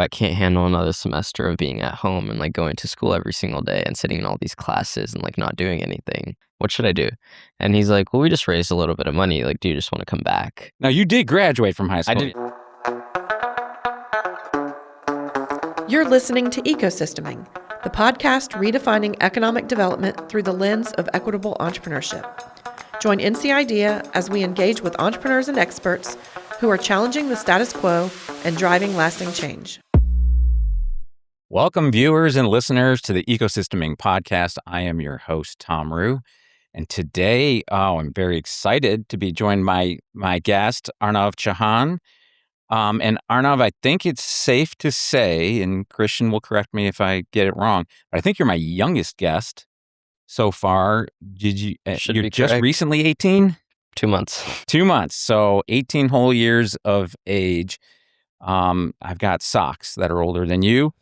I can't handle another semester of being at home and like going to school every single day and sitting in all these classes and like not doing anything. What should I do? And he's like, well, we just raised a little bit of money. Like, do you just want to come back? Now, you did graduate from high I school. did. You're listening to Ecosysteming, the podcast redefining economic development through the lens of equitable entrepreneurship. Join NC Idea as we engage with entrepreneurs and experts who are challenging the status quo and driving lasting change. Welcome, viewers and listeners, to the Ecosysteming podcast. I am your host, Thom Ruhe. And today, I'm very excited to be joined by my guest, Arnav Chauhan. And Arnav, I think it's safe to say, and Christian will correct me if I get it wrong, but I think you're my youngest guest so far. You're just recently 18? 2 months. 2 months. So 18 whole years of age. I've got socks that are older than you.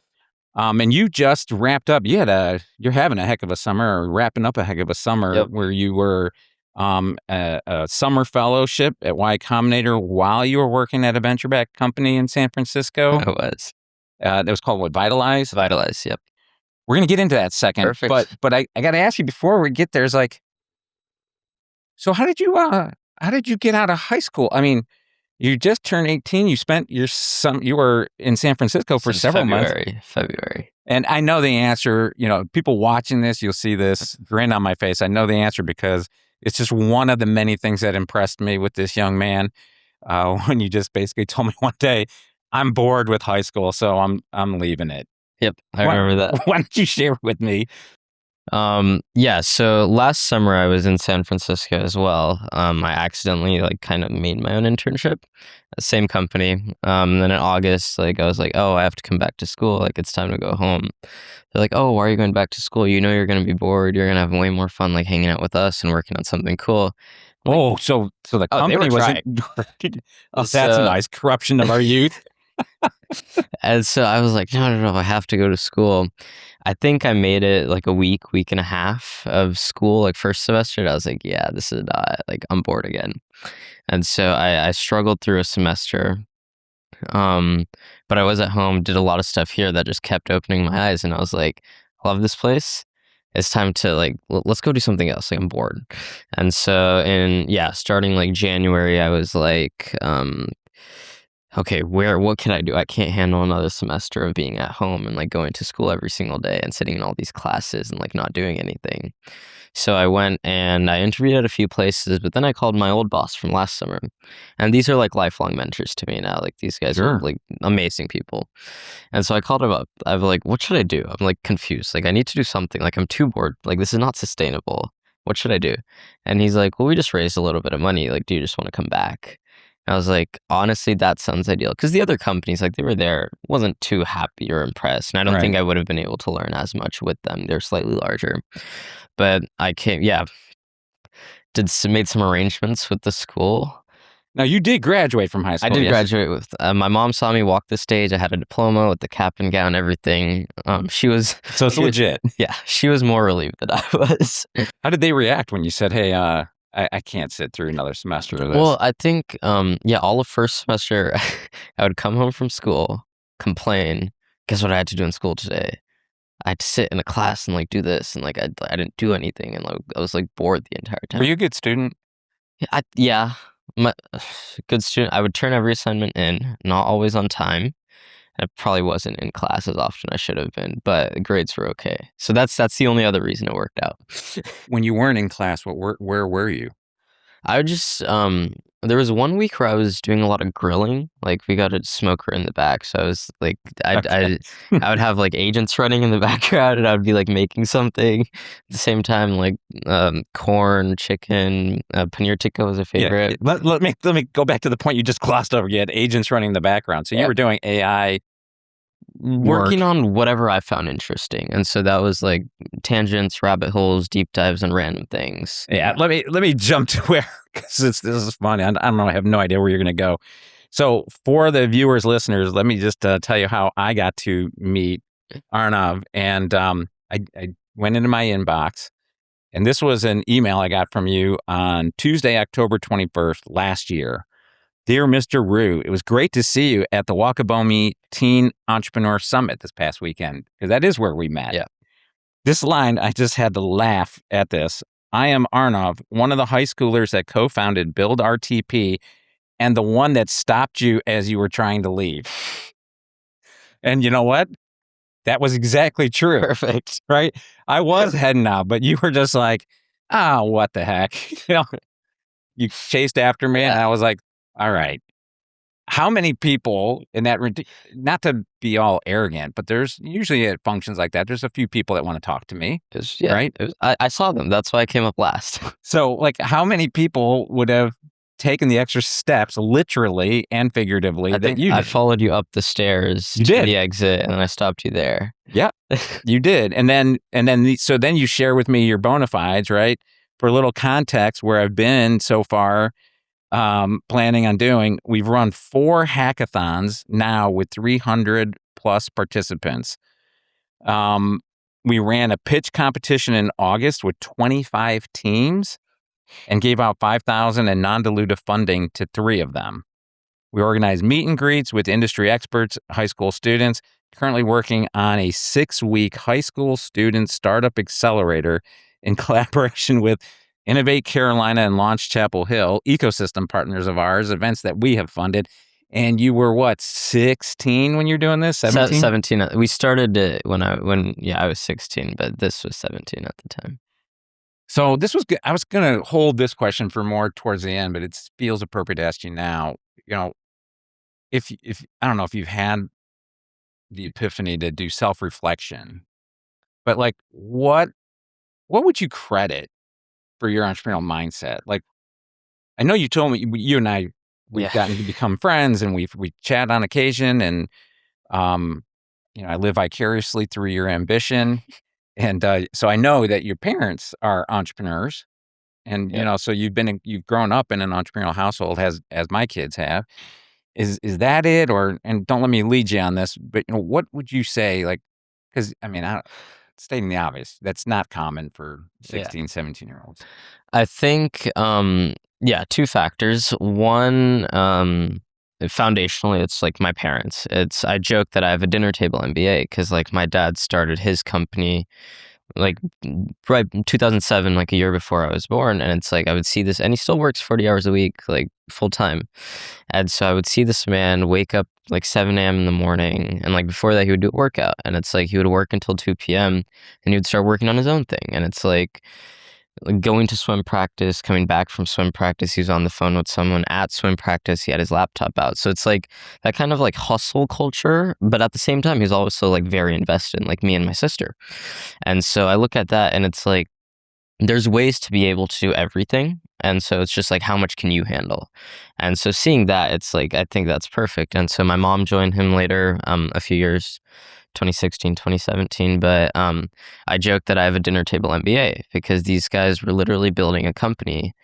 And you just wrapped up. You're having a heck of a summer, or wrapping up a heck of a summer. Yep. Where you were a summer fellowship at Y Combinator while you were working at a venture-backed company in San Francisco. I was. That was called what? Vitalize? Vitalize, yep. We're going to get into that second. Perfect. But I got to ask you before we get there, is like, so how did you get out of high school? I mean, you just turned 18. You spent you were in San Francisco for several months. February. And I know the answer. You know, people watching this, you'll see this grin on my face. I know the answer because it's just one of the many things that impressed me with this young man. When you just basically told me one day, I'm bored with high school, so I'm leaving it. Yep, I remember that. Why don't you share with me? So last summer I was in San Francisco as well. I accidentally kind of made my own internship, same company. Then in August, I was like, oh, I have to come back to school. It's time to go home. They're like, oh, why are you going back to school? You know you're going to be bored. You're going to have way more fun hanging out with us and working on something cool. So the company wasn't. That's a nice corruption of our youth. And so I was like, no, I have to go to school. I think I made it a week and a half of school, first semester. And I was like, yeah, this is not, I'm bored again. And so I struggled through a semester. But I was at home, did a lot of stuff here that just kept opening my eyes. And I was like, love this place. It's time to let's go do something else. I'm bored. And so starting January, I was okay, what can I do? I can't handle another semester of being at home and going to school every single day and sitting in all these classes and not doing anything. So I went and I interviewed at a few places, but then I called my old boss from last summer. And these are lifelong mentors to me now. These guys Sure. are amazing people. And so I called him up. I was what should I do? I'm confused. I need to do something. I'm too bored. This is not sustainable. What should I do? And he's like, well, we just raised a little bit of money. Do you just want to come back? I was like, honestly, that sounds ideal. Because the other companies, they were there, wasn't too happy or impressed. And I don't think I would have been able to learn as much with them. They're slightly larger. But I made some arrangements with the school. Now, you did graduate from high school. I did yes? graduate with, my mom saw me walk the stage. I had a diploma with the cap and gown, everything. She was... So it's legit. She was more relieved than I was. How did they react when you said, hey, I can't sit through another semester of this? Well, I think, all of first semester, I would come home from school, complain. Guess what I had to do in school today? I had to sit in a class and do this, and I didn't do anything, and I was bored the entire time. Were you a good student? Yeah, good student. I would turn every assignment in, not always on time. I probably wasn't in class as often as I should have been, but grades were okay. So that's the only other reason it worked out. When you weren't in class, where were you? I would just, there was 1 week where I was doing a lot of grilling. We got a smoker in the back. So I was I would have agents running in the background, and I would be making something at the same time, corn, chicken, paneer tikka was a favorite. Yeah. Let me go back to the point you just glossed over. You had agents running in the background. So you were doing AI working on whatever I found interesting. And so that was tangents, rabbit holes, deep dives, and random things. Yeah, let me jump to where, because this is funny. I don't know. I have no idea where you're going to go. So for the viewers, listeners, let me just tell you how I got to meet Arnav. And I went into my inbox, and this was an email I got from you on Tuesday, October 21st last year. Dear Mr. Ruhe, it was great to see you at the Wakabomi Teen Entrepreneur Summit this past weekend, because that is where we met. Yeah. This line, I just had to laugh at this. I am Arnav, one of the high schoolers that co-founded Build RTP and the one that stopped you as you were trying to leave. And you know what? That was exactly true. Perfect. Right? I was heading out, but you were just like, what the heck? You chased after me, and I was like, all right. How many people in that, not to be all arrogant, but there's usually at functions like that, there's a few people that want to talk to me, right? I saw them. That's why I came up last. So, like, how many people would have taken the extra steps, literally and figuratively, I think you did? I followed you up the stairs to the exit, and I stopped you there. Yeah, you did. And then you share with me your bona fides, right? For a little context, where I've been so far, planning on doing, we've run 4 hackathons now with 300 plus participants. We ran a pitch competition in August with 25 teams and gave out $5,000 in non-dilutive funding to 3 of them. We organized meet and greets with industry experts, high school students, currently working on a 6-week high school student startup accelerator in collaboration with Innovate Carolina and Launch Chapel Hill, ecosystem partners of ours, events that we have funded. And you were what, 16 when you're doing this? 17? 17. We started it when I was 16, but this was 17 at the time. So this was good. I was going to hold this question for more towards the end, but it feels appropriate to ask you now. If I don't know if you've had the epiphany to do self-reflection, but like what would you credit for your entrepreneurial mindset? Like, I know you told me you and I, we've gotten to become friends, and we chat on occasion, and I live vicariously through your ambition, and so I know that your parents are entrepreneurs, and so you've grown up in an entrepreneurial household, as my kids have. Is that it, or, and don't let me lead you on this, but what would you say, like, because I mean, stating the obvious, that's not common for 16, 17-year-olds. I think, 2 factors. One, foundationally, it's like my parents. I joke that I have a dinner table MBA because like my dad started his company like right in 2007, like a year before I was born. And it's like I would see this, and he still works 40 hours a week, like full time. And so I would see this man wake up like 7 a.m. in the morning, and like before that he would do a workout, and it's like he would work until 2 p.m. and he would start working on his own thing. And it's like going to swim practice, coming back from swim practice, he was on the phone with someone at swim practice, he had his laptop out. So it's like that kind of like hustle culture, but at the same time he's also like very invested in like me and my sister. And so I look at that, and it's like there's ways to be able to do everything, and so it's just like how much can you handle. And so seeing that, it's like I think that's perfect. And so my mom joined him later, a few years, 2016, 2017. But I joke that I have a dinner table MBA because these guys were literally building a company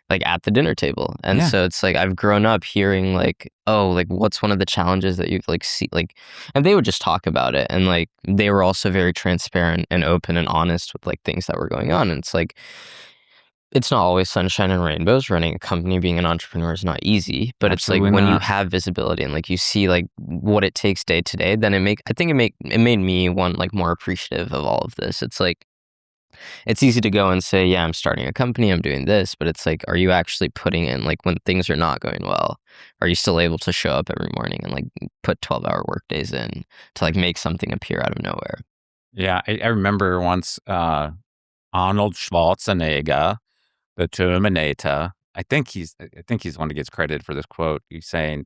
like at the dinner table. And so it's like I've grown up hearing like, oh, like what's one of the challenges that you've like see, like, and they would just talk about it. And like they were also very transparent and open and honest with like things that were going on. And it's like it's not always sunshine and rainbows. Running a company, being an entrepreneur is not easy, but Absolutely it's like when you not. have visibility and like you see like what it takes day to day, then it made me like more appreciative of all of this. It's like it's easy to go and say, yeah, I'm starting a company, I'm doing this, but it's like, are you actually putting in, like when things are not going well, are you still able to show up every morning and like put 12-hour work days in to like make something appear out of nowhere? Yeah, I remember once Arnold Schwarzenegger, the Terminator. I think he's the one that gets credited for this quote. He's saying,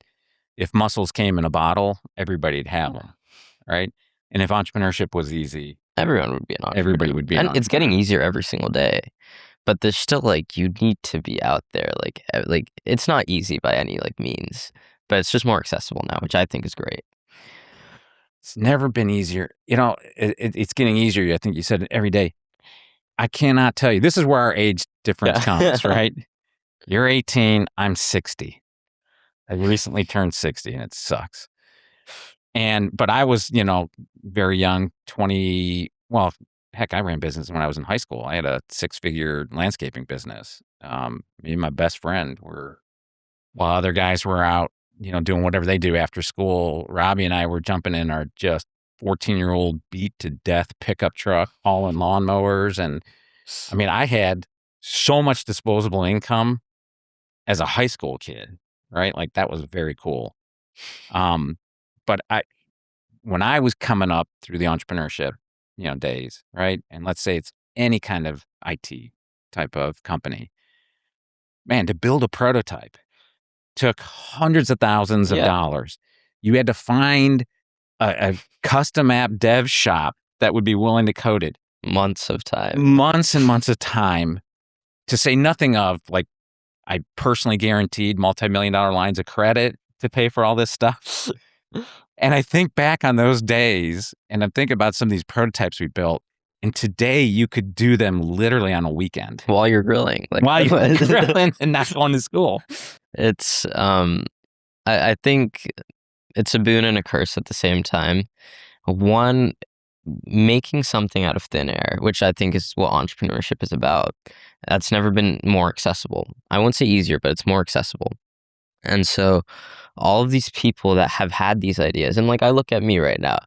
"If muscles came in a bottle, everybody'd have them, right? And if entrepreneurship was easy, Everyone would be an entrepreneur. everybody would be an And it's getting entrepreneur." easier every single day. But there's still like you need to be out there. Like it's not easy by any like means, but it's just more accessible now, which I think is great. It's never been easier. It's getting easier. I think you said it every day. I cannot tell you. This is where our age difference comes, right? You're 18. I'm 60. I recently turned 60, and it sucks. But I was, very young, 20. Well, heck, I ran business when I was in high school. I had a 6-figure landscaping business. Me and my best friend were while other guys were out, doing whatever they do after school. Robbie and I were jumping in our just 14-year-old beat to death pickup truck, hauling lawnmowers. And I mean, I had so much disposable income as a high school kid, right? Like that was very cool. But when I was coming up through the entrepreneurship, days, right? And let's say it's any kind of IT type of company, man, to build a prototype took hundreds of thousands of dollars. You had to find a custom app dev shop that would be willing to code it. Months and months of time, to say nothing of, like, I personally guaranteed multi-million-dollar lines of credit to pay for all this stuff. And I think back on those days, and I'm thinking about some of these prototypes we built, and today you could do them literally on a weekend. While you're grilling. While you're grilling and not going to school. It's, I think it's a boon and a curse at the same time. One, making something out of thin air, which I think is what entrepreneurship is about. That's never been more accessible. I won't say easier, but it's more accessible. And so all of these people that have had these ideas, and like I look at me right now,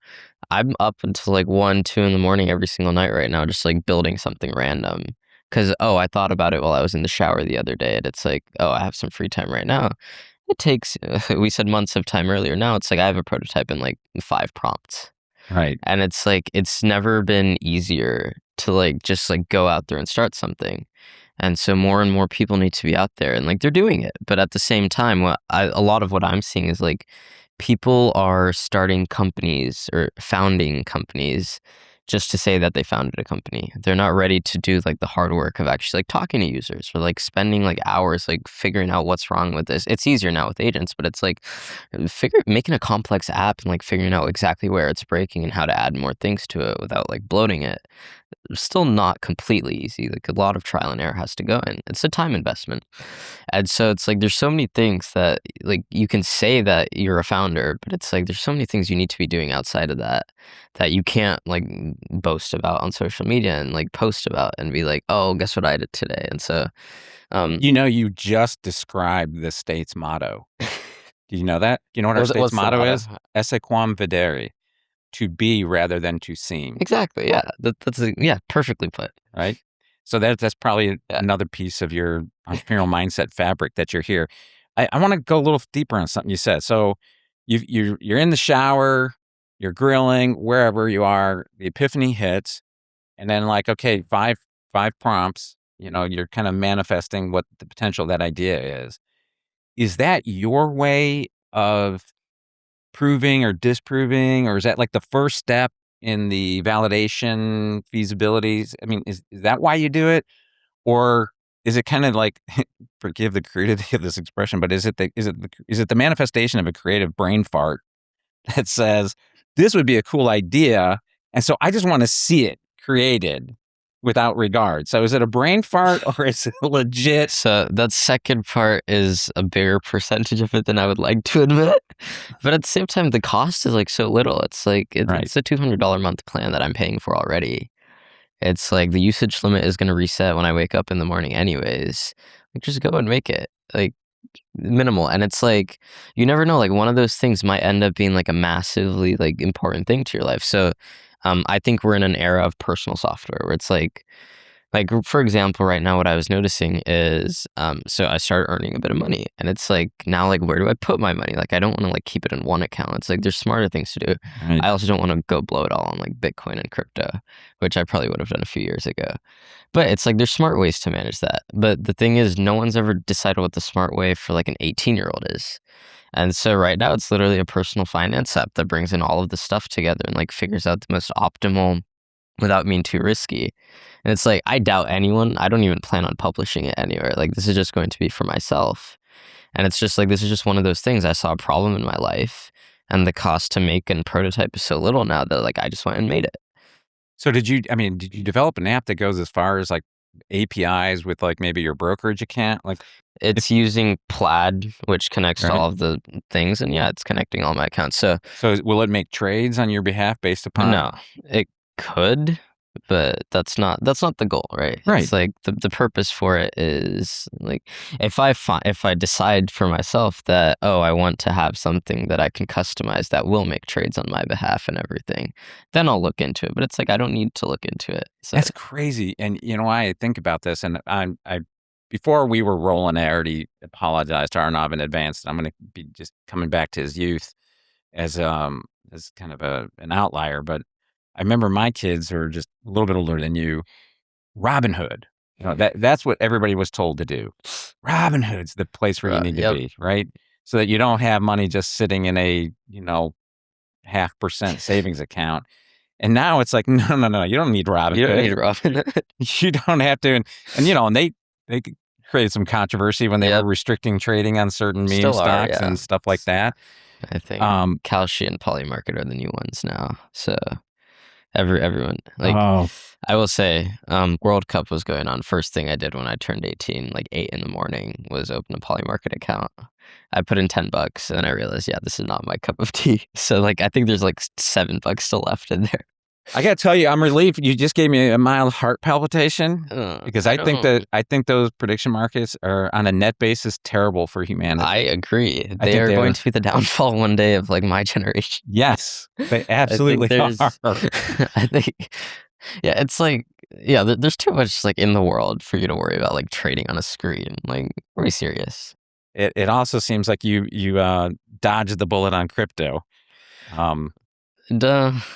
I'm up until like 1, 2 in the morning every single night right now, just like building something random. Because, I thought about it while I was in the shower the other day, and it's like, I have some free time right now. It takes, we said months of time earlier. Now it's like I have a prototype in like 5 prompts. Right. And it's like, it's never been easier to like, just like go out there and start something. And so more and more people need to be out there and like they're doing it. But at the same time, a lot of what I'm seeing is like people are starting companies or founding companies just to say that they founded a company. They're not ready to do like the hard work of actually like talking to users or like spending like hours like figuring out what's wrong with this. It's easier now with agents, but it's like making a complex app and like figuring out exactly where it's breaking and how to add more things to it without like bloating it. Still not completely easy. Like a lot of trial and error has to go in. It's a time investment. And so it's like there's so many things that like you can say that you're a founder, but it's like there's so many things you need to be doing outside of that you can't like boast about on social media and like post about and be like, oh, guess what I did today. And so you just described the state's motto. Do you know that? Do you know what our state's motto is? Esse quam videre. To be rather than to seem. Exactly. Yeah. That's perfectly put. Right. So that's probably another piece of your entrepreneurial mindset fabric that you're here. I want to go a little deeper on something you said. So you're in the shower, you're grilling, wherever you are, the epiphany hits, and then like, okay, five prompts, you're kind of manifesting what the potential of that idea is. Is that your way of proving or disproving, or is that like the first step in the validation feasibilities? I mean, is that why you do it? Or is it kind of like, forgive the crudity of this expression, but is it the manifestation of a creative brain fart that says, this would be a cool idea, and so I just want to see it created without regard? So is it a brain fart or is it legit? So that second part is a bigger percentage of it than I would like to admit. But at the same time, the cost is like so little. It's like, it's a $200 a month plan that I'm paying for already. It's like the usage limit is going to reset when I wake up in the morning anyways. Like just go and make it like minimal. And it's like, you never know, like one of those things might end up being like a massively like important thing to your life. So I think we're in an era of personal software where it's like for example, right now what I was noticing is so I started earning a bit of money, and it's like now like where do I put my money? Like I don't want to like keep it in one account. It's like there's smarter things to do. Right. I also don't want to go blow it all on like Bitcoin and crypto, which I probably would have done a few years ago. But it's like there's smart ways to manage that. But the thing is, no one's ever decided what the smart way for like an 18-year-old is. And so right now it's literally a personal finance app that brings in all of the stuff together and like figures out the most optimal without being too risky. And it's like, I doubt anyone, I don't even plan on publishing it anywhere. Like this is just going to be for myself. And it's just like, this is just one of those things. I saw a problem in my life and the cost to make and prototype is so little now that like, I just went and made it. So did you develop an app that goes as far as like APIs with like maybe your brokerage account? Like it's using Plaid, which connects to all of the things. And it's connecting all my accounts. So will it make trades on your behalf based upon? No, it could, but that's not the goal, right? Right. It's like the purpose for it is like if I decide for myself that I want to have something that I can customize that will make trades on my behalf and everything, then I'll look into it. But it's like I don't need to look into it. So That's crazy. And I think about this, and I before we were rolling, I already apologized to Arnav in advance. I'm going to be just coming back to his youth as kind of an outlier, but I remember my kids were just a little bit older than you. Robinhood, that's what everybody was told to do. Robinhood's the place where you need to be, right? So that you don't have money just sitting in a 0.5% savings account. And now it's like, no, you don't need Robinhood. You don't need Robinhood. You don't have to. And they created some controversy when they were restricting trading on certain meme stocks and stuff like that. I think Kalshi and Polymarket are the new ones now. So everyone, I will say, World Cup was going on. First thing I did when I turned 18, like 8 a.m, was open a Polymarket account. I put in $10 and then I realized, this is not my cup of tea. So I think there's like $7 still left in there. I got to tell you, I'm relieved. You just gave me a mild heart palpitation because I think those prediction markets are on a net basis terrible for humanity. I agree. They are going to be the downfall one day of my generation. Yes, they absolutely are. I think, it's there's too much in the world for you to worry about trading on a screen. Are we serious? It also seems like you dodged the bullet on crypto.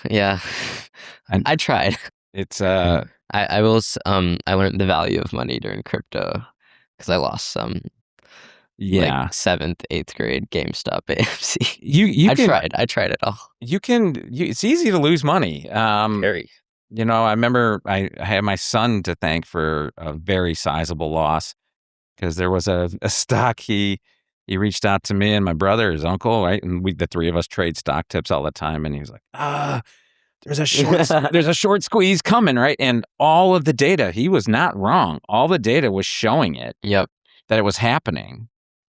Yeah. I tried. It's I learned the value of money during crypto because I lost some. 7th, 8th grade GameStop AMC. I tried it all. It's easy to lose money. Very. I remember I had my son to thank for a very sizable loss because there was a stock he reached out to me and my brother, his uncle, right? And the three of us trade stock tips all the time. And he was like, there's a short squeeze coming, right? And all of the data, he was not wrong. All the data was showing it. Yep. That it was happening.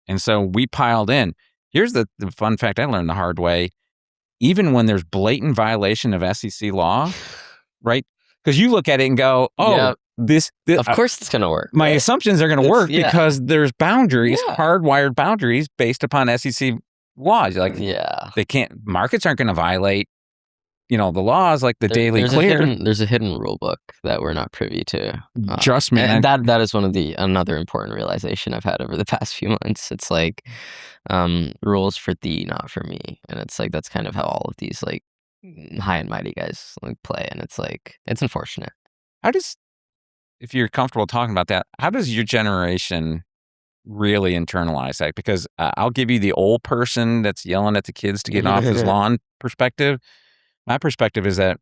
And so we piled in. Here's the fun fact I learned the hard way. Even when there's blatant violation of SEC law, right? Because you look at it and go, this of course it's going to work. My assumptions are going to work because there's boundaries, hardwired boundaries based upon SEC laws. Markets aren't going to violate, the laws like daily clear. There's a hidden rule book that we're not privy to. Trust me. And that is another important realization I've had over the past few months. It's rules for thee, not for me. And it's that's kind of how all of these high and mighty guys play. And it's it's unfortunate. If you're comfortable talking about that, how does your generation really internalize that? Because I'll give you the old person that's yelling at the kids to get off his lawn perspective. My perspective is that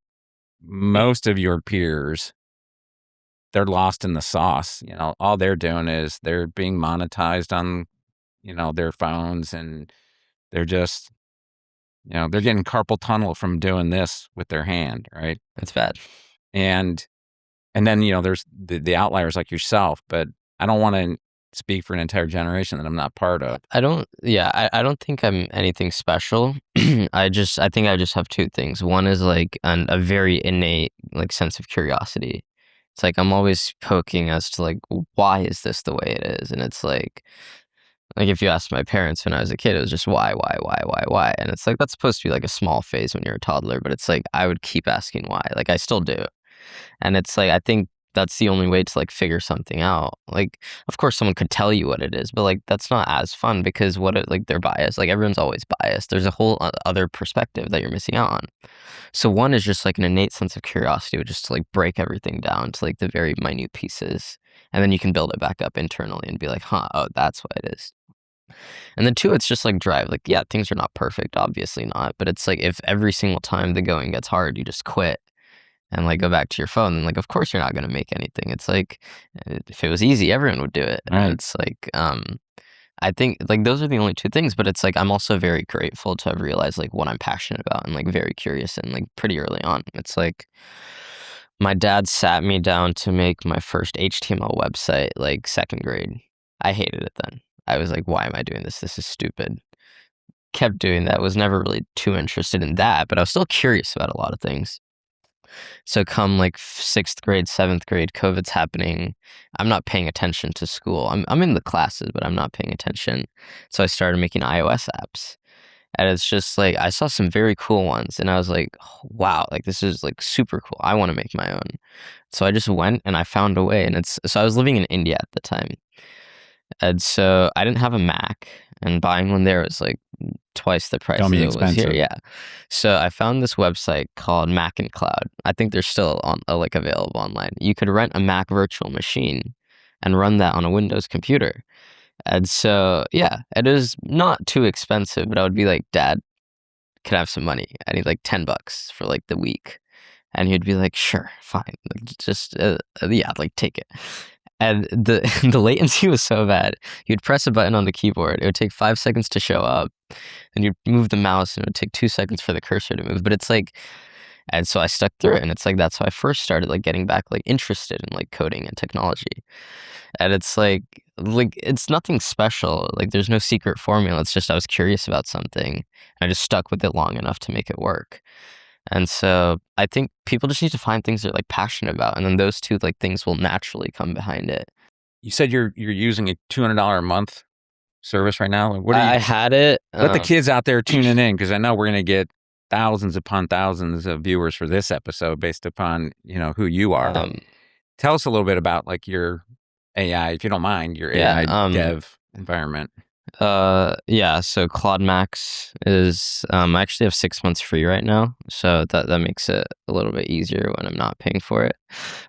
most of your peers, they're lost in the sauce. All they're doing is they're being monetized on, their phones, and they're just, they're getting carpal tunnel from doing this with their hand, right? That's bad. And then, there's the outliers like yourself, but I don't want to speak for an entire generation that I'm not part of. I don't think I'm anything special. I think I just have two things. One is a very innate sense of curiosity. It's I'm always poking as to why is this the way it is? And it's if you asked my parents when I was a kid, it was just why? And it's that's supposed to be a small phase when you're a toddler, but it's I would keep asking why. I still do. And it's I think that's the only way to figure something out. Of course someone could tell you what it is, but that's not as fun because they're biased. Everyone's always biased. There's a whole other perspective that you're missing out on. So one is just an innate sense of curiosity, which is to break everything down to the very minute pieces. And then you can build it back up internally and be that's what it is. And then two, it's just drive. Things are not perfect, obviously not. But it's if every single time the going gets hard, you just quit and go back to your phone, then of course you're not going to make anything. It's if it was easy, everyone would do it. Right. And it's I think those are the only two things, but it's I'm also very grateful to have realized what I'm passionate about and very curious and pretty early on. It's my dad sat me down to make my first HTML website 2nd grade. I hated it then. I was why am I doing this? This is stupid. Kept doing that. Was never really too interested in that, but I was still curious about a lot of things. So come like sixth grade, seventh grade, COVID's happening. I'm not paying attention to school. I'm in the classes, but I'm not paying attention. So I started making iOS apps. And it's just like, I saw some very cool ones and I was like, oh, wow, like this is like super cool. I want to make my own. So I just went and I found a way. And so I was living in India at the time. And so I didn't have a Mac, and buying one there was like twice the price Dummy as it was here. expensive. Yeah. So I found this website called Mac and Cloud. I think they're still like available online. You could rent a Mac virtual machine and run that on a Windows computer. And so, yeah, it is not too expensive, but I would be like, Dad, can I have some money? I need like $10 for like the week. And he'd be like, sure, fine. Like, just, yeah, like take it. And the the latency was so bad. You'd press a button on the keyboard. It would take 5 seconds to show up. Then you'd move the mouse and it would take 2 seconds for the cursor to move. But it's like, and so I stuck through it. And it's like, that's how I first started like getting back like interested in like coding and technology. And it's like it's nothing special. Like there's no secret formula. It's just I was curious about something and I just stuck with it long enough to make it work. And so I think people just need to find things they're like passionate about, and then those two like things will naturally come behind it. You said you're using a $200 a month service right now. What are you? I had it. Let the kids out there tuning in, because I know we're going to get thousands upon thousands of viewers for this episode based upon who you are. Tell us a little bit about like your AI, if you don't mind, your AI dev environment. Yeah, so Claude Max is I actually have 6 months free right now, so that makes it a little bit easier when I'm not paying for it.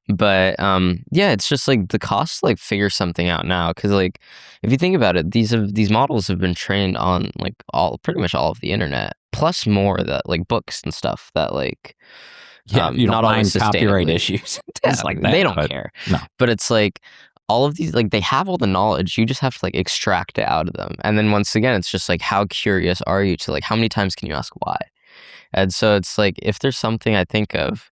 But yeah, it's just like the cost to like figure something out now, because like if you think about it, these models have been trained on like pretty much all of the internet, plus more that like books and stuff that like you don't not mind always copyright sustainably. issues. It's like they don't care. No. But it's like all of these, like they have all the knowledge, you just have to like extract it out of them. And then once again, it's just like, how curious are you to like, how many times can you ask why? And so it's like, if there's something I think of,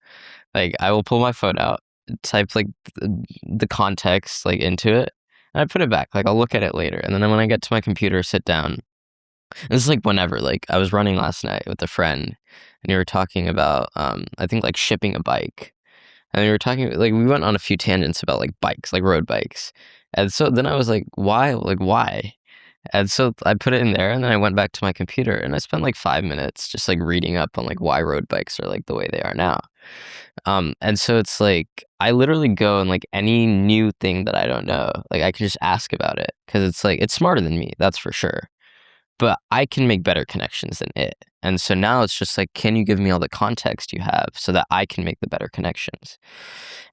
like I will pull my phone out, type like the context like into it, and I put it back. Like I'll look at it later. And then when I get to my computer, sit down. This is like whenever, like I was running last night with a friend and you were talking about, I think like shipping a bike. And we were talking, like, we went on a few tangents about, like, bikes, like road bikes. And so then I was like, why? Like, why? And so I put it in there, and then I went back to my computer, and I spent, like, 5 minutes just, like, reading up on, like, why road bikes are, like, the way they are now. And so it's, like, I literally go and, like, any new thing that I don't know, like, I can just ask about it. Because it's, like, it's smarter than me, that's for sure. But I can make better connections than it. And so now it's just like, can you give me all the context you have so that I can make the better connections?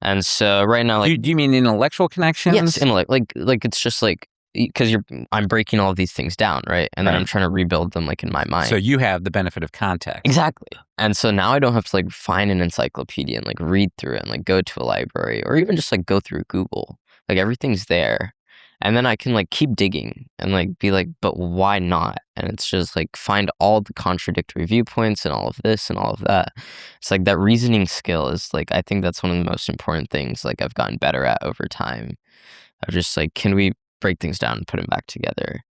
And so right now, like, do you mean intellectual connections? yes, like it's just like, because I'm breaking all of these things down, right? And then I'm trying to rebuild them like in my mind. So you have the benefit of context. Exactly. And so now I don't have to like find an encyclopedia and like read through it and like go to a library or even just like go through Google. Like everything's there. And then I can like keep digging and like be like, but why not? And it's just like find all the contradictory viewpoints and all of this and all of that. It's like that reasoning skill is like, I think that's one of the most important things like I've gotten better at over time. Of just like, can we break things down and put them back together?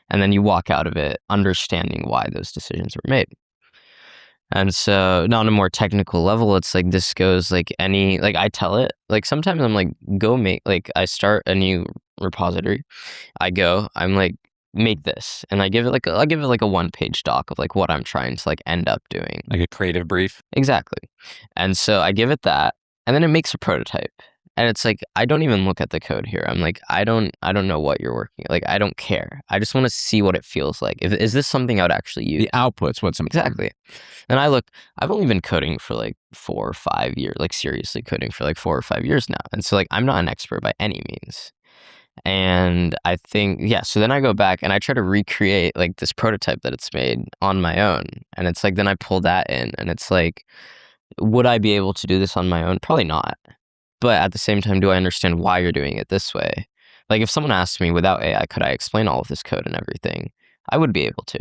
And then you walk out of it understanding why those decisions were made. And so now on a more technical level, it's like this goes like like I tell it, like sometimes I'm like, go make, like I start a new repository. I'm like, make this. And I'll give it like a 1-page doc of like what I'm trying to like end up doing. Like a creative brief. Exactly. And so I give it that, and then it makes a prototype. And it's like, I don't even look at the code here. I'm like, I don't know what you're working. Like, I don't care. I just want to see what it feels like. Is this something I would actually use? The output's what's important. Exactly. And I've only been coding for like 4 or 5 years, like seriously coding for like 4 or 5 years now. And so like, I'm not an expert by any means. And I think, yeah, so then I go back and I try to recreate like this prototype that it's made on my own. And it's like, then I pull that in and it's like, would I be able to do this on my own? Probably not. But at the same time, do I understand why you're doing it this way? Like if someone asked me without AI, could I explain all of this code and everything? I would be able to.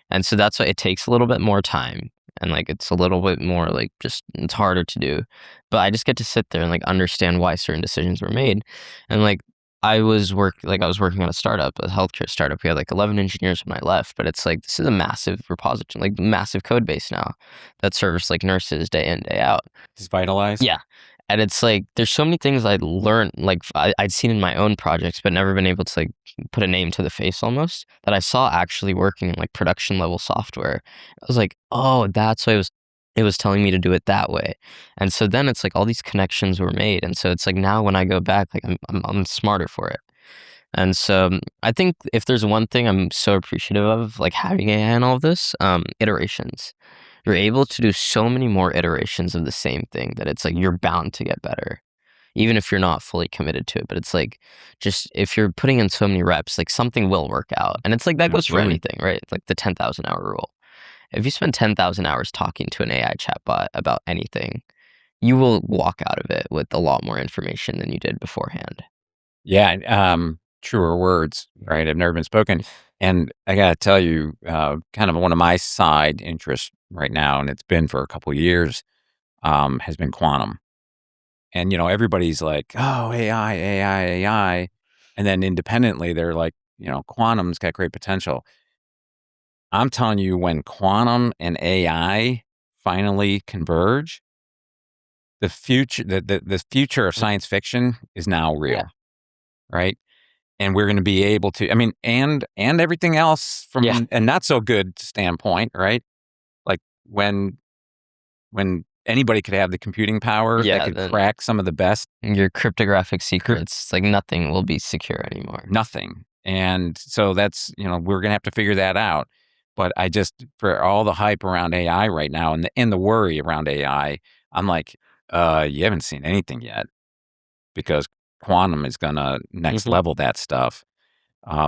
And so that's why it takes a little bit more time. And like, it's a little bit more like it's harder to do. But I just get to sit there and like understand why certain decisions were made. And like, I was working on a startup, a healthcare startup. We had like 11 engineers when I left, but it's like this is a massive repository, like massive code base now that serves like nurses day in, day out. It's vitalized. Yeah. And it's like there's so many things I'd learned, like I'd seen in my own projects, but never been able to like put a name to the face almost, that I saw actually working in like production level software. I was like, oh, that's why it was telling me to do it that way. And so then it's like all these connections were made. And so it's like now when I go back, like I'm smarter for it. And so I think if there's one thing I'm so appreciative of, like having AI and all of this, iterations. You're able to do so many more iterations of the same thing that it's like you're bound to get better, even if you're not fully committed to it. But it's like just if you're putting in so many reps, like something will work out. And it's like that goes for Absolutely. anything, right? It's like the 10,000 hour rule. If you spend 10,000 hours talking to an AI chatbot about anything, you will walk out of it with a lot more information than you did beforehand. Yeah, truer words, right, have never been spoken. And I gotta tell you, kind of one of my side interests right now, and it's been for a couple of years, has been quantum. And, everybody's like, "Oh, AI, AI, AI," and then independently, they're like, "Quantum's got great potential." I'm telling you, when quantum and AI finally converge, the future of science fiction is now real, Yeah. right? And we're gonna be able to, I mean, and everything else from Yeah. a not so good standpoint, right? Like when anybody could have the computing power that Yeah, could then crack some of the best, your cryptographic cryp secrets, like nothing will be secure anymore. nothing. And so that's, we're gonna have to figure that out. But I just, for all the hype around AI right now and the worry around AI, I'm like, you haven't seen anything yet because quantum is gonna next Mhm. level that stuff.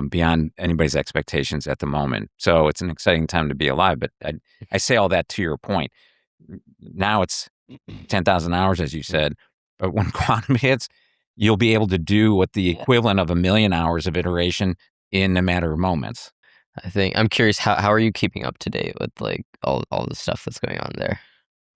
Beyond anybody's expectations at the moment. So it's an exciting time to be alive. But I say all that to your point. Now it's 10,000 hours, as you said. But when quantum hits, you'll be able to do what the Yeah. equivalent of 1,000,000 hours of iteration in a matter of moments. I'm curious, how are you keeping up to date with like all the stuff that's going on there?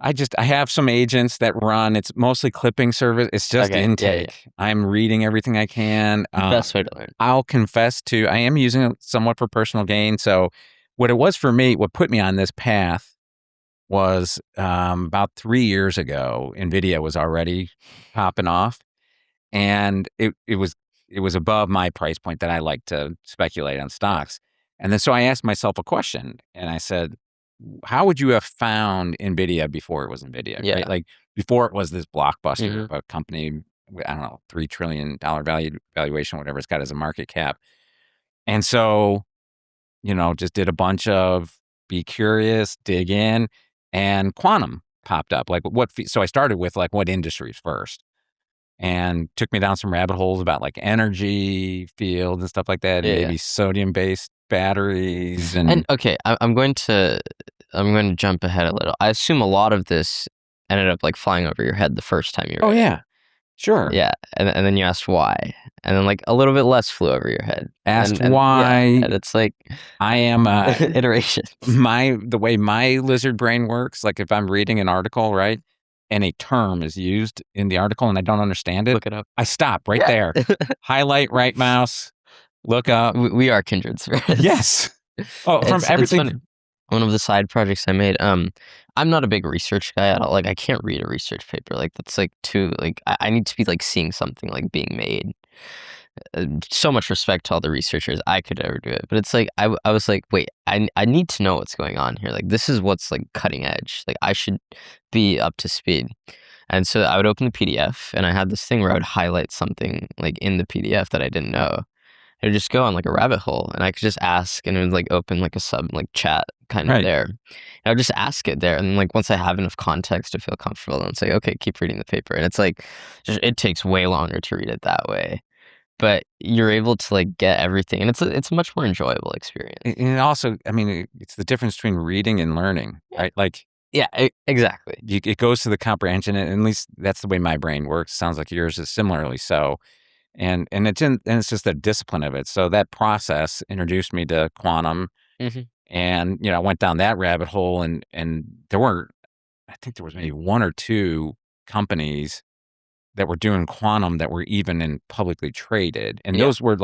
I have some agents that run. It's mostly clipping service. It's just Okay. Yeah, yeah. intake. I'm reading everything I can. Best way to learn. I'll confess to, I am using it somewhat for personal gain. So what it was for me, what put me on this path was about 3 years ago. NVIDIA was already popping off, and it was above my price point that I like to speculate on stocks. And then so I asked myself a question, and I said, "How would you have found NVIDIA before it was NVIDIA? Right, Yeah. like before it was this blockbuster Mhm. of a company. I don't know, $3 trillion valuation, whatever it's got as a market cap." And so just did a bunch of be curious, dig in, and quantum popped up. Like so I started with like what industries first and took me down some rabbit holes about like energy fields and stuff like that, and Yeah, yeah. maybe sodium based batteries And and okay, I'm going to jump ahead a little. I assume a lot of this ended up like flying over your head the first time you oh read it. yeah, sure. Yeah, and then you asked why, and then like a little bit less flew over your head, Asked and yeah, why. and it's like I am iterations. the way my lizard brain works, like if I'm reading an article, right, and a term is used in the article and I don't understand it, Look it up. I stop right Yeah. there. Highlight, right mouse, look up. We are kindred spirits. Yes. Oh, from It's everything. funny. One of the side projects I made, I'm not a big research guy at all. Like I can't read a research paper. Like that's like too like I need to be like seeing something like being made. So much respect to all the researchers. I could never do it, but it's like I was like, wait, I need to know what's going on here. Like this is what's like cutting edge. Like I should be up to speed. And so I would open the PDF, and I had this thing where I would highlight something like in the PDF that I didn't know. It would just go on like a rabbit hole, and I could just ask, and it would like open like a sub like chat kind of Right. there. And I would just ask it there, and then like once I have enough context to feel comfortable, then say, okay, keep reading the paper. And it's like it takes way longer to read it that way, but you're able to like get everything, and it's a much more enjoyable experience. And also, I mean, it's the difference between reading and learning, Yeah, right? Like yeah, exactly. it goes to the comprehension, and at least that's the way my brain works. Sounds like yours is similarly so. And it's just the discipline of it. So that process introduced me to quantum, Hmm. and I went down that rabbit hole, and I think there was maybe one or two companies that were doing quantum that were even publicly traded, and Yeah. those were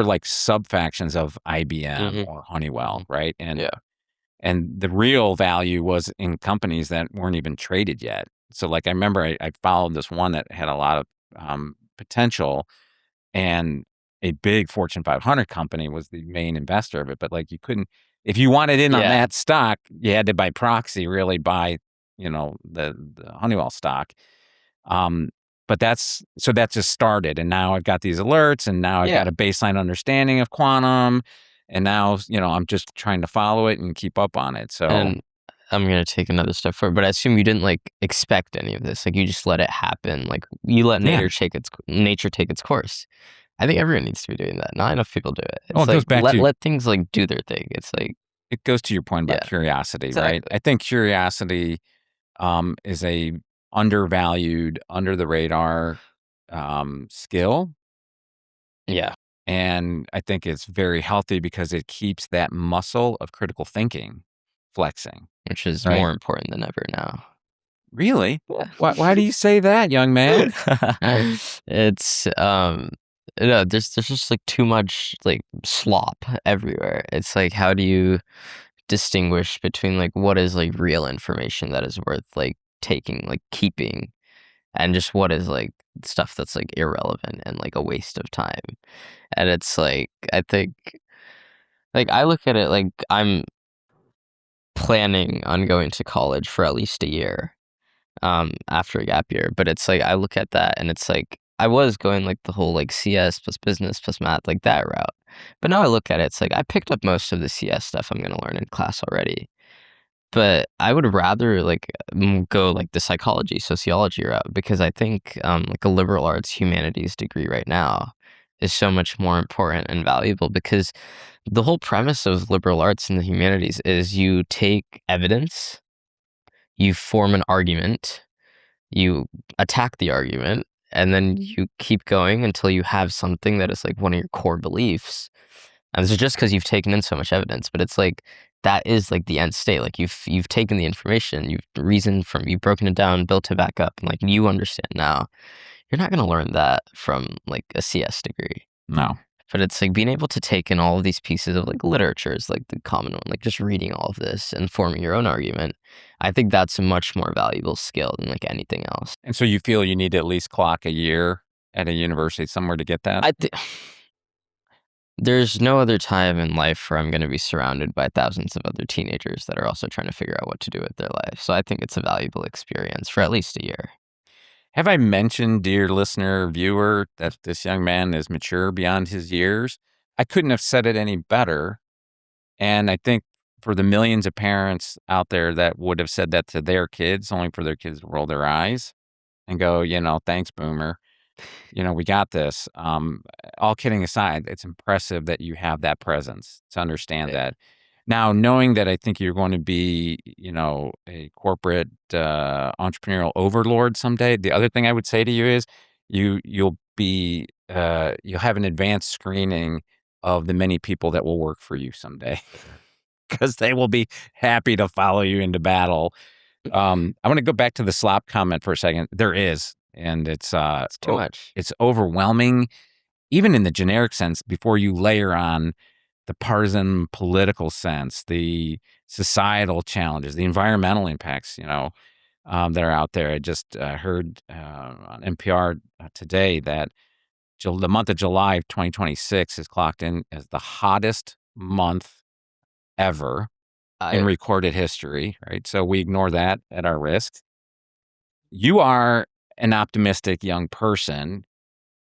like sub-factions of IBM Mhm. or Honeywell, Mhm. right? Yeah. And the real value was in companies that weren't even traded yet. So, like, I remember I followed this one that had a lot of potential, and a big Fortune 500 company was the main investor of it. But like, you couldn't, if you wanted in on Yeah. that stock, you had to by proxy really buy, the Honeywell stock. Um, but that just started, and now I've got these alerts, and now I've Yeah. got a baseline understanding of quantum, and now I'm just trying to follow it and keep up on it. So And I'm gonna take another step forward, but I assume you didn't like expect any of this. Like you just let it happen. Like you let yeah, nature take its course. I think everyone needs to be doing that. Not enough people do it. well, It's like to let things like do their thing. It's like it goes to your point about yeah, curiosity, right? exactly. I think curiosity is a undervalued, under the radar skill. Yeah, And I think it's very healthy because it keeps that muscle of critical thinking flexing, which is right? more important than ever now. Really? Yeah. Why do you say that, young man? It's no, there's just like too much like slop everywhere. It's like how do you distinguish between like what is like real information that is worth like taking, like keeping, and just what is like stuff that's like irrelevant and like a waste of time. And it's like I think like I look at it like I'm planning on going to college for at least a year after a gap year. But it's like I look at that and it's like I was going like the whole like CS plus business plus math, like that route. But now I look at it, it's like I picked up most of the CS stuff I'm gonna learn in class already. But I would rather like go like the psychology, sociology route because I think like a liberal arts humanities degree right now is so much more important and valuable because the whole premise of liberal arts and the humanities is you take evidence, you form an argument, you attack the argument, and then you keep going until you have something that is like one of your core beliefs. And this is just because you've taken in so much evidence, but it's like that is like the end state. Like you've taken the information, you've broken it down, built it back up, and like you understand now. You're not gonna learn that from like a CS degree. No. But it's like being able to take in all of these pieces of like literature is like the common one, like just reading all of this and forming your own argument. I think that's a much more valuable skill than like anything else. And so you feel you need to at least clock a year at a university somewhere to get that? I think there's no other time in life where I'm going to be surrounded by thousands of other teenagers that are also trying to figure out what to do with their life. So I think it's a valuable experience for at least a year. Have I mentioned, dear listener, viewer, that this young man is mature beyond his years? I couldn't have said it any better. And I think for the millions of parents out there that would have said that to their kids, only for their kids to roll their eyes and go, thanks, boomer. We got this. All kidding aside, it's impressive that you have that presence to understand that. Now, knowing that I think you're going to be, a corporate entrepreneurial overlord someday, the other thing I would say to you is you'll have an advanced screening of the many people that will work for you someday because they will be happy to follow you into battle. I want to go back to the slop comment for a second. There is, and it's It's too much. it's overwhelming, even in the generic sense. Before you layer on the partisan political sense, the societal challenges, the environmental impacts, that are out there. I just heard on NPR today that the month of July of 2026 is clocked in as the hottest month ever in I recorded history, right? So we ignore that at our risk. You are an optimistic young person.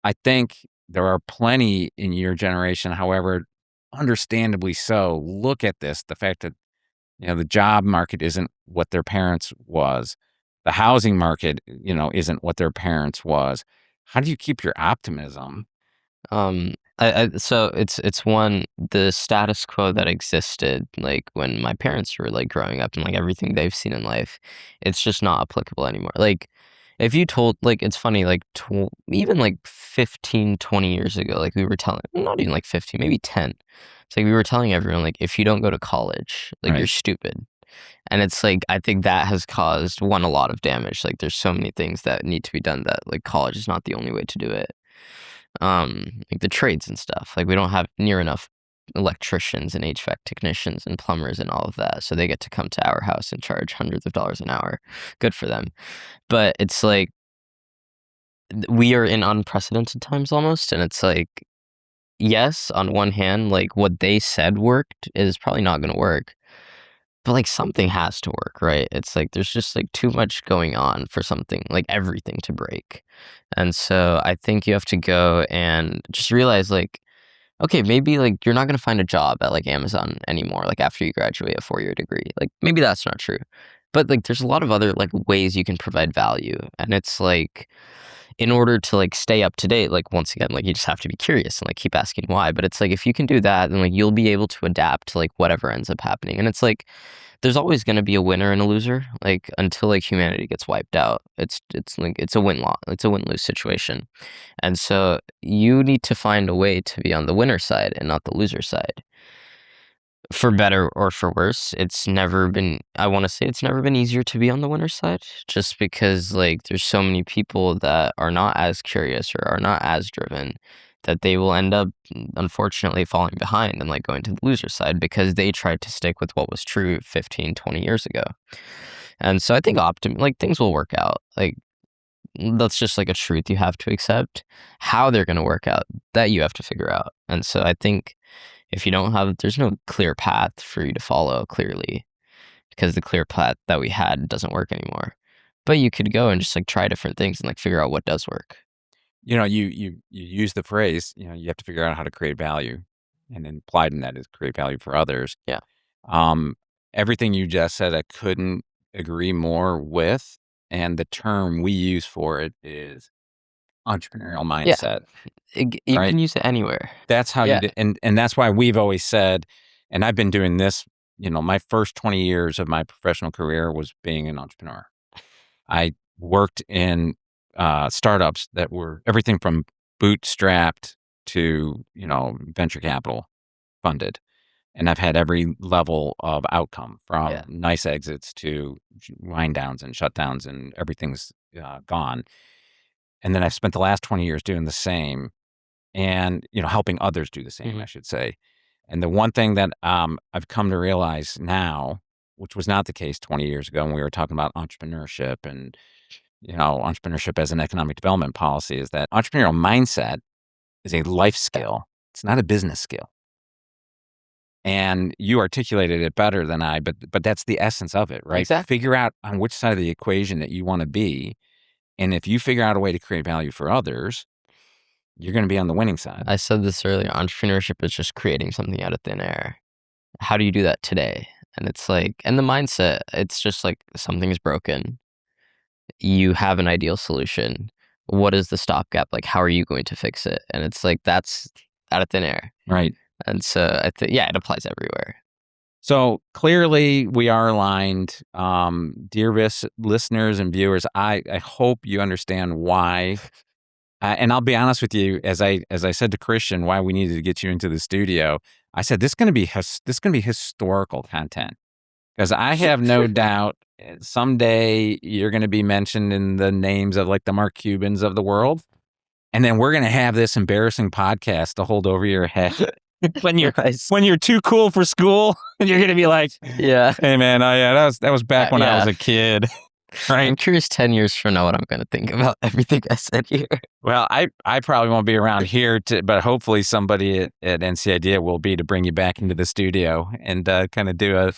I think there are plenty in your generation, however, understandably so, look at this, the fact that, the job market isn't what their parents was. The housing market, isn't what their parents was. How do you keep your optimism? so it's one the status quo that existed like when my parents were like growing up and like everything they've seen in life, it's just not applicable anymore. Like if you told like it's funny like even like 15, 20 years ago, like we were telling not even like 15, maybe 10. It's like we were telling everyone like if you don't go to college, like you're Right. stupid. And it's like, I think that has caused a lot of damage. Like there's so many things that need to be done that like college is not the only way to do it. Like the trades and stuff. Like we don't have near enough electricians and HVAC technicians and plumbers and all of that. So they get to come to our house and charge hundreds of dollars an hour. Good for them. But it's like we are in unprecedented times almost. And it's like, yes, on one hand, like what they said worked is probably not going to work. But like something has to work, right? It's like there's just like too much going on for something, like everything to break. And so I think you have to go and just realize like, okay, maybe like you're not going to find a job at like Amazon anymore, like after you graduate a 4-year degree. Like maybe that's not true. But like there's a lot of other like ways you can provide value. And it's like in order to like stay up to date, like once again, like you just have to be curious and like keep asking why. But it's like if you can do that, then like you'll be able to adapt to like whatever ends up happening. And it's like there's always going to be a winner and a loser, like until like humanity gets wiped out. It's like it's a win-lose situation. And so you need to find a way to be on the winner side and not the loser side. For better or for worse, I want to say it's never been easier to be on the winner side, just because like there's so many people that are not as curious or are not as driven that they will end up unfortunately falling behind and like going to the loser side because they tried to stick with what was true 15, 20 years ago. And so I think like things will work out. Like that's just like a truth you have to accept. How they're going to work out, that you have to figure out. And so I think if you don't have, there's no clear path for you to follow clearly because the clear path that we had doesn't work anymore. But you could go and just like try different things and like figure out what does work. You know, you use the phrase, you know, you have to figure out how to create value, and implied in that is create value for others. Yeah. Everything you just said, I couldn't agree more with. And the term we use for it is entrepreneurial mindset. You right? can use it anywhere. That's how Yeah. and that's why we've always said, and I've been doing this, you know, my first 20 years of my professional career was being an entrepreneur. I worked in startups that were everything from bootstrapped to, you know, venture capital funded. And I've had every level of outcome from nice exits to wind downs and shutdowns, and everything's gone. And then I've spent the last 20 years doing the same and, you know, helping others do the same, I should say. And the one thing that I've come to realize now, which was not the case 20 years ago when we were talking about entrepreneurship and, you know, entrepreneurship as an economic development policy, is that entrepreneurial mindset is a life skill. It's not a business skill. And you articulated it better than I, but that's the essence of it, right? Exactly. Figure out on which side of the equation that you want to be. And if you figure out a way to create value for others, you're going to be on the winning side. I said this earlier, entrepreneurship is just creating something out of thin air. How do you do that today? And it's like, and the mindset, it's just like something is broken. You have an ideal solution. What is the stopgap? Like, how are you going to fix it? And it's like, that's out of thin air. Right. And so I think, yeah, it applies everywhere. So clearly we are aligned. Dear listeners and viewers, I hope you understand why. And I'll be honest with you, as I said to Christian, why we needed to get you into the studio, I said, this is going to be historical content, because I have no doubt someday you're going to be mentioned in the names of like the Mark Cubans of the world. And then we're going to have this embarrassing podcast to hold over your head when you're too cool for school, and you're going to be like, yeah, hey man, that was back when I was a kid. Right. I'm curious 10 years from now what I'm going to think about everything I said here. Well, I probably won't be around here, but hopefully somebody at NC Idea will be to bring you back into the studio and kind of do a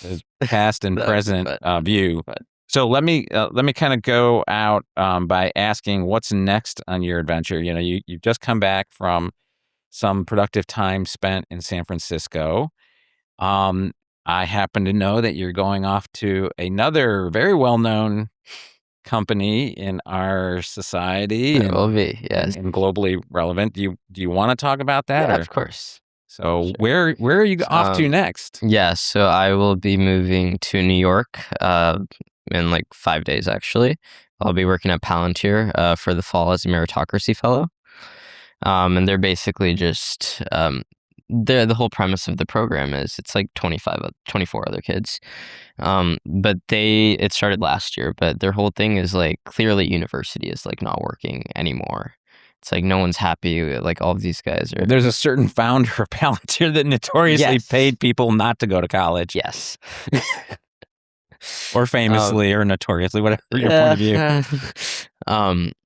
past and present view. So let me kind of go out by asking what's next on your adventure. You know, you've just come back from some productive time spent in San Francisco. I happen to know that you're going off to another very well-known company in our society. It will be, yes. And globally relevant. Do you want to talk about that? Yeah, of course. So sure. Where are you off to next? Yeah, so I will be moving to New York in like 5 days, actually. I'll be working at Palantir for the fall as a Meritocracy Fellow. And they're basically just the whole premise of the program is it's like 24 other kids. But it started last year, but their whole thing is like clearly university is like not working anymore. It's like no one's happy. Like all of these guys are. There's a certain founder of Palantir that notoriously Yes. paid people not to go to college. Yes. Or famously or notoriously, whatever your point of view.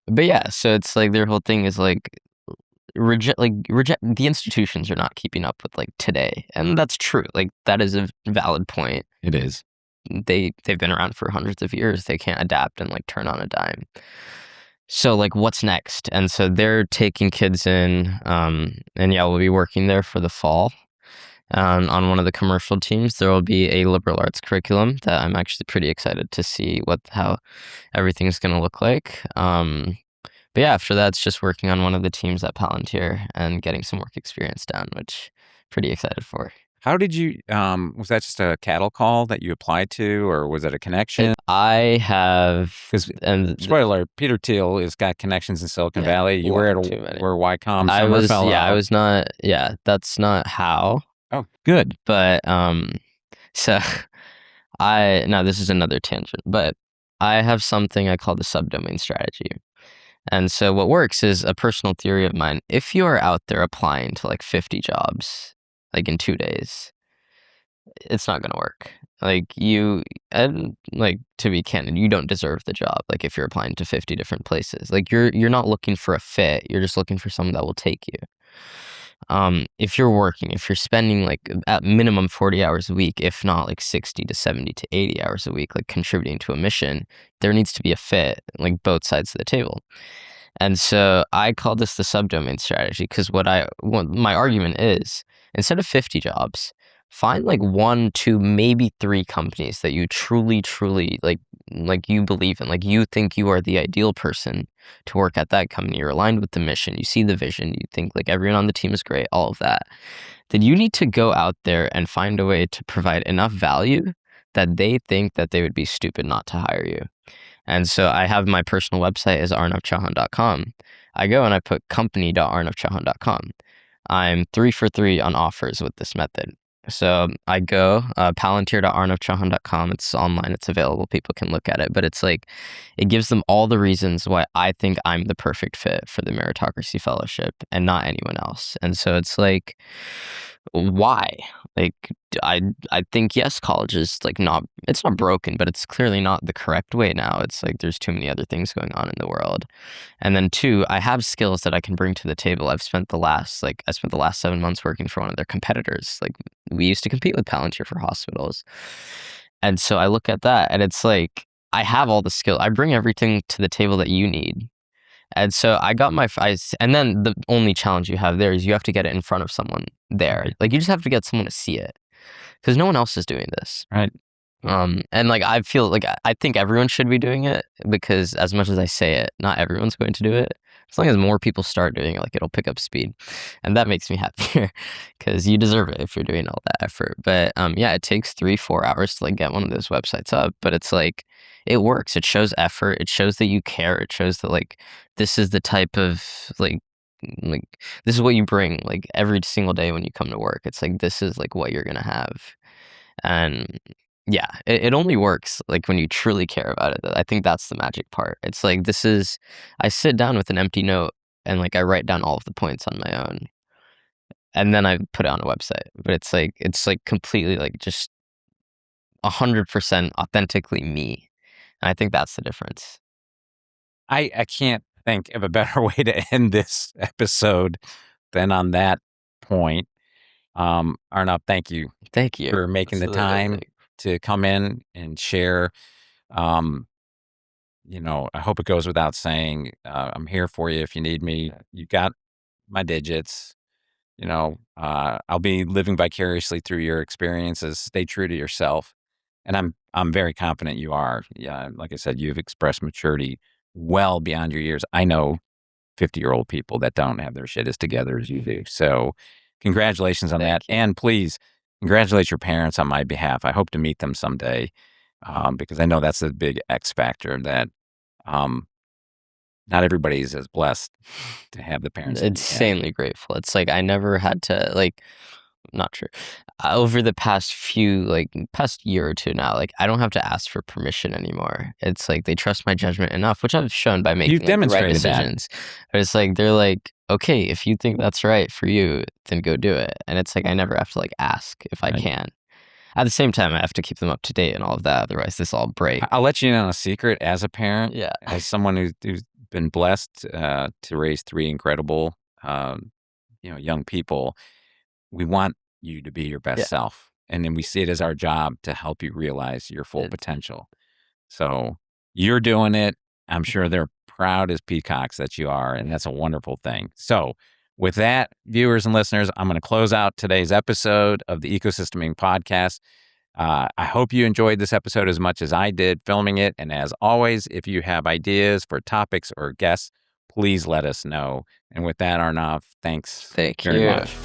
But yeah, so it's like their whole thing is like reject the institutions are not keeping up with like today, and that's true. Like that is a valid point. It is. They've been around for hundreds of years. They can't adapt and like turn on a dime. So like what's next? And so they're taking kids in, and yeah, we'll be working there for the fall. On one of the commercial teams, there will be a liberal arts curriculum that I'm actually pretty excited to see how everything's going to look like. But yeah, after that, it's just working on one of the teams at Palantir and getting some work experience down, which I'm pretty excited for. How did you, was that just a cattle call that you applied to, or was it a connection? I have, and spoiler, Peter Thiel has got connections in Silicon Valley. You were at YCOM Summer Fellow. I was not, that's not how. Oh, good. But, so now this is another tangent, but I have something I call the subdomain strategy. And so what works is a personal theory of mine. If you are out there applying to like 50 jobs, like in 2 days, it's not going to work. And to be candid, you don't deserve the job. Like if you're applying to 50 different places, like you're not looking for a fit. You're just looking for someone that will take you. If you're spending like at minimum 40 hours a week, if not like 60 to 70 to 80 hours a week, like contributing to a mission, there needs to be a fit, like both sides of the table. And so I call this the subdomain strategy because my argument is instead of 50 jobs, find like 1, 2, maybe 3 companies that you truly like you believe in, like you think you are the ideal person to work at that company. You're aligned with the mission. You see the vision. You think like everyone on the team is great, all of that. Then you need to go out there and find a way to provide enough value that they think that they would be stupid not to hire you. And so I have my personal website is arnavchauhan.com. I go and I put company.arnavchauhan.com. I'm 3 for 3 on offers with this method. So I go palantir.arnavchauhan.com. It's online. It's available. People can look at it. But it's like it gives them all the reasons why I think I'm the perfect fit for the Meritocracy Fellowship and not anyone else. And so it's like, why? Like I think yes, college is like it's not broken, but it's clearly not the correct way now. It's like there's too many other things going on in the world. And then 2, I have skills that I can bring to the table. I spent the last 7 months working for one of their competitors. Like we used to compete with Palantir for hospitals. And so I look at that and it's like I have all the skill. I bring everything to the table that you need. And so I got and then the only challenge you have there is you have to get it in front of someone there. Like you just have to get someone to see it because no one else is doing this. Right. And like I feel like I think everyone should be doing it because as much as I say it, not everyone's going to do it. As long as more people start doing it, like it'll pick up speed, and that makes me happier because you deserve it if you're doing all that effort. But yeah, it takes 3-4 hours to like get one of those websites up, but it's like it works. It shows effort. It shows that you care. It shows that like this is the type of like this is what you bring like every single day when you come to work. It's like this is like what you're gonna have, and yeah, it only works like when you truly care about it. I think that's the magic part. It's like I sit down with an empty note and like I write down all of the points on my own, and then I put it on a website. But it's like completely like just 100% authentically me, and I think that's the difference. I can't think of a better way to end this episode than on that point. Arnav, thank you for making the time to come in and share. I hope it goes without saying, I'm here for you if you need me. You got my digits. I'll be living vicariously through your experiences. Stay true to yourself. And I'm very confident you are. Yeah, like I said, you've expressed maturity well beyond your years. I know 50-year-old people that don't have their shit as together as you do. So congratulations on that. And please congratulate your parents on my behalf. I hope to meet them someday because I know that's a big X factor that not everybody is as blessed to have the parents that you have. Insanely grateful. It's like I never had to like, not true. Over the past past year or two now, like I don't have to ask for permission anymore. It's like they trust my judgment enough, which I've shown by making You've the right demonstrated that. decisions. But it's like they're like, okay, if you think that's right for you, then go do it. And it's like I never have to like ask if I Right. can. At the same time, I have to keep them up to date and all of that. Otherwise, this all breaks. I'll let you in on a secret as a parent. Yeah. As someone who's been blessed to raise three incredible, young people, we want you to be your best Yeah. self. And then we see it as our job to help you realize your full potential. So you're doing it. I'm sure they're proud as peacocks that you are, and that's a wonderful thing. So with that, viewers and listeners, I'm going to close out today's episode of the Ecosysteming Podcast. I hope you enjoyed this episode as much as I did filming it. And as always, if you have ideas for topics or guests, please let us know. And with that, Arnav, thanks Thank very you. much.